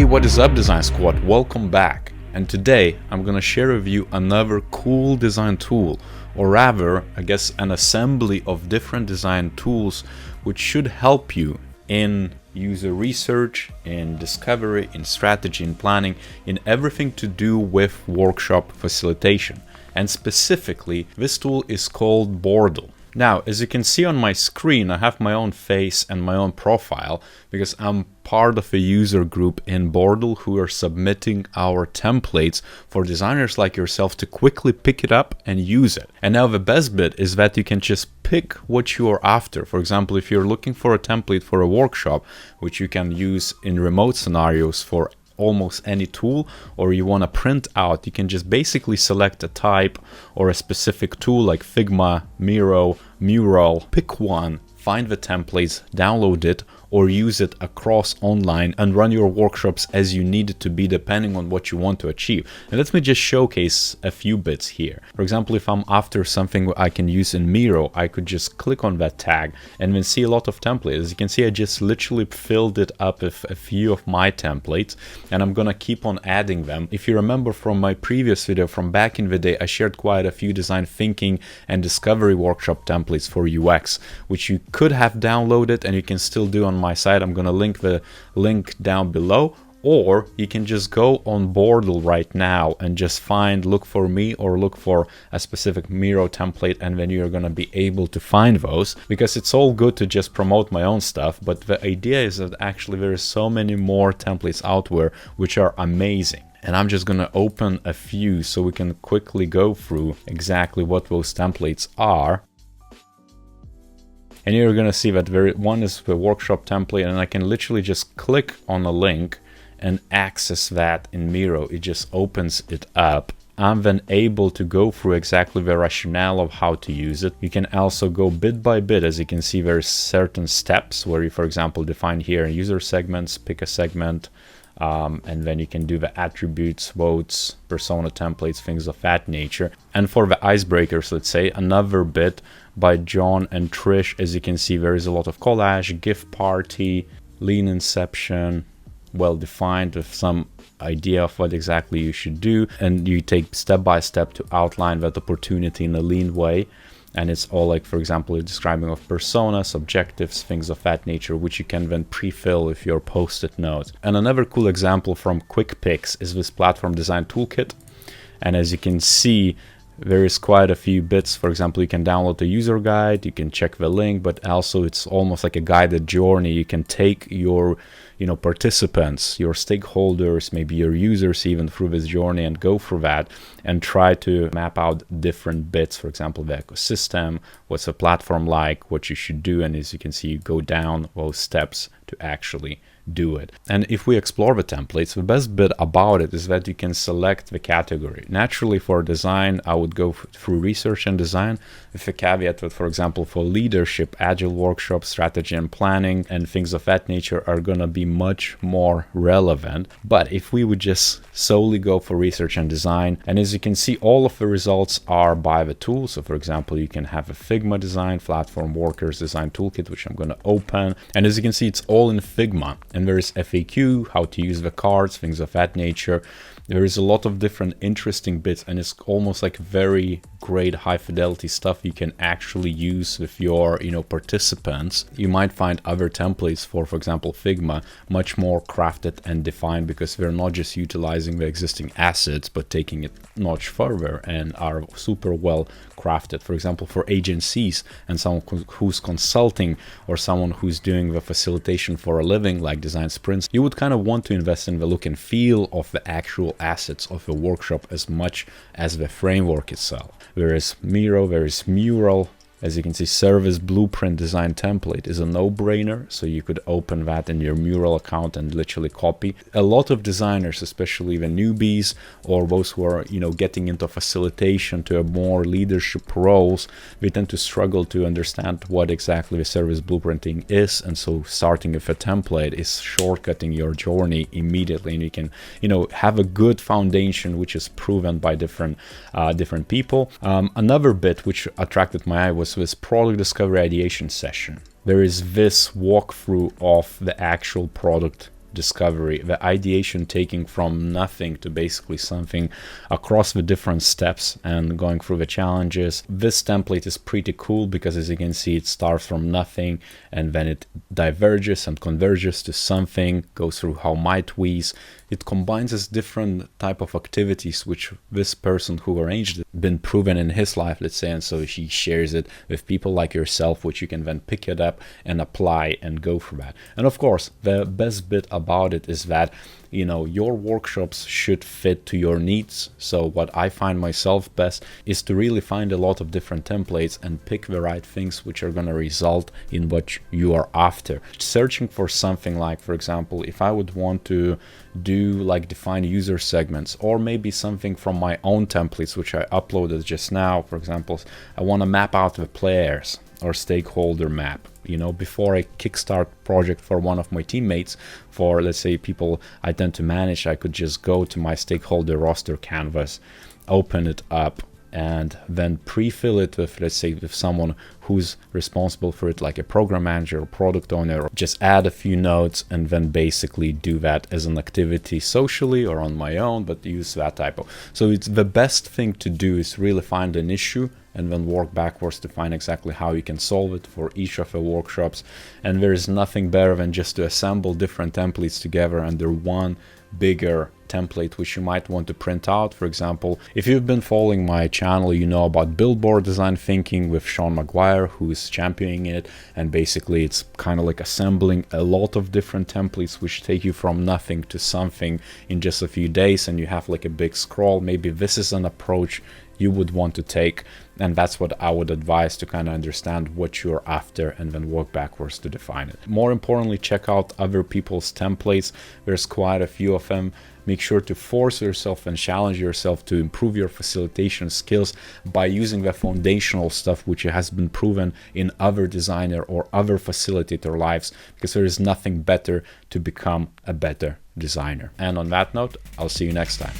what is up, Design Squad? Welcome back. And today I'm gonna share with you another cool design tool, or rather, I guess, an assembly of different design tools which should help you in user research, in discovery, in strategy, in planning, in everything to do with workshop facilitation. And specifically, this tool is called Bordel. Now, as you can see on my screen, I have my own face and my own profile because I'm part of a user group in Bordel who are submitting our templates for designers like yourself to quickly pick it up and use it. And now the best bit is that you can just pick what you are after. For example, if you're looking for a template for a workshop, which you can use in remote scenarios for almost any tool, or you want to print out, you can just basically select a type or a specific tool like Figma, Miro, Mural, pick one, find the templates, download it, or use it across online and run your workshops as you need it to be depending on what you want to achieve. And let me just showcase a few bits here. For example, if I'm after something I can use in Miro, I could just click on that tag and then see a lot of templates. As you can see, I just literally filled it up with a few of my templates, and I'm gonna keep on adding them. If you remember from my previous video from back in the day, I shared quite a few design thinking and discovery workshop templates for UX, which you could have downloaded and you can still do on my site. I'm gonna link the link down below, or you can just go on Bordel right now and just look for me or look for a specific Miro template, and then you're gonna be able to find those, because it's all good to just promote my own stuff, but the idea is that actually there is so many more templates out there which are amazing. And I'm just gonna open a few so we can quickly go through exactly what those templates are. And you're gonna see that one is the workshop template, and I can literally just click on a link and access that in Miro. It just opens it up. I'm then able to go through exactly the rationale of how to use it. You can also go bit by bit. As you can see, there's certain steps where you, for example, define here user segments, pick a segment, and then you can do the attributes, votes, persona templates, things of that nature. And for the icebreakers, let's say, another bit by John and Trish. As you can see, there is a lot of collage, gift party, lean inception, well defined with some idea of what exactly you should do, and you take step by step to outline that opportunity in a lean way. And it's all like, for example, describing of personas, objectives, things of that nature, which you can then pre-fill with your post-it notes. And another cool example from Quick Picks is this platform design toolkit. And as you can see, there is quite a few bits. For example, you can download the user guide, you can check the link, but also it's almost like a guided journey. You can take your participants, your stakeholders, maybe your users even through this journey and go through that and try to map out different bits. For example, the ecosystem, what's the platform like, what you should do. And as you can see, you go down those steps to actually do it. And if we explore the templates, the best bit about it is that you can select the category. Naturally, for design, I would go through research and design, with a caveat that, for example, for leadership, agile workshops, strategy and planning, and things of that nature are going to be much more relevant. But if we would just solely go for research and design, and as you can see, all of the results are by the tool. So for example, you can have a Figma design, platform workers design toolkit, which I'm going to open. And as you can see, it's all in Figma. And there is FAQ, how to use the cards, things of that nature. There is a lot of different interesting bits, and it's almost like very great high fidelity stuff you can actually use with your participants. You might find other templates for example, Figma, much more crafted and defined, because they're not just utilizing the existing assets, but taking it a notch further and are super well crafted. For example, for agencies and someone who's consulting or someone who's doing the facilitation for a living, like design sprints, you would kind of want to invest in the look and feel of the actual assets of the workshop as much as the framework itself. There is Miro, there is Mural. As you can see, service blueprint design template is a no-brainer, so you could open that in your Mural account and literally copy. A lot of designers, especially the newbies or those who are getting into facilitation to a more leadership roles, we tend to struggle to understand what exactly the service blueprinting is, and so starting with a template is shortcutting your journey immediately, and you can have a good foundation which is proven by different people. Another bit which attracted my eye was this product discovery ideation session. There is this walkthrough of the actual product discovery, the ideation, taking from nothing to basically something across the different steps and going through the challenges. This template is pretty cool because, as you can see, it starts from nothing and then it diverges and converges to something, goes through how might we's. It combines this different type of activities which this person who arranged it been proven in his life, let's say, and so he shares it with people like yourself, which you can then pick it up and apply and go through that. And of course, the best bit about it is that, you know, your workshops should fit to your needs. So what I find myself best is to really find a lot of different templates and pick the right things which are going to result in what you are after. Searching for something like, for example, if I would want to do like define user segments, or maybe something from my own templates which I uploaded just now. For example, I want to map out the players or stakeholder map. You know, before I kickstart project for one of my teammates, for let's say people I tend to manage, I could just go to my stakeholder roster canvas, open it up, and then pre-fill it with, let's say, with someone who's responsible for it, like a program manager or product owner, or just add a few notes and then basically do that as an activity socially or on my own, but use that type of. So it's the best thing to do is really find an issue and then work backwards to find exactly how you can solve it for each of the workshops. And there is nothing better than just to assemble different templates together under one bigger template, which you might want to print out. For example, if you've been following my channel, you know about billboard design thinking with Sean McGuire, who's championing it, and basically it's kind of like assembling a lot of different templates which take you from nothing to something in just a few days, and you have like a big scroll. Maybe this is an approach you would want to take, and that's what I would advise to kind of understand what you're after and then work backwards to define it. More importantly, check out other people's templates. There's quite a few of them. Make sure to force yourself and challenge yourself to improve your facilitation skills by using the foundational stuff which has been proven in other designer or other facilitator lives, because there is nothing better to become a better designer. And on that note, I'll see you next time.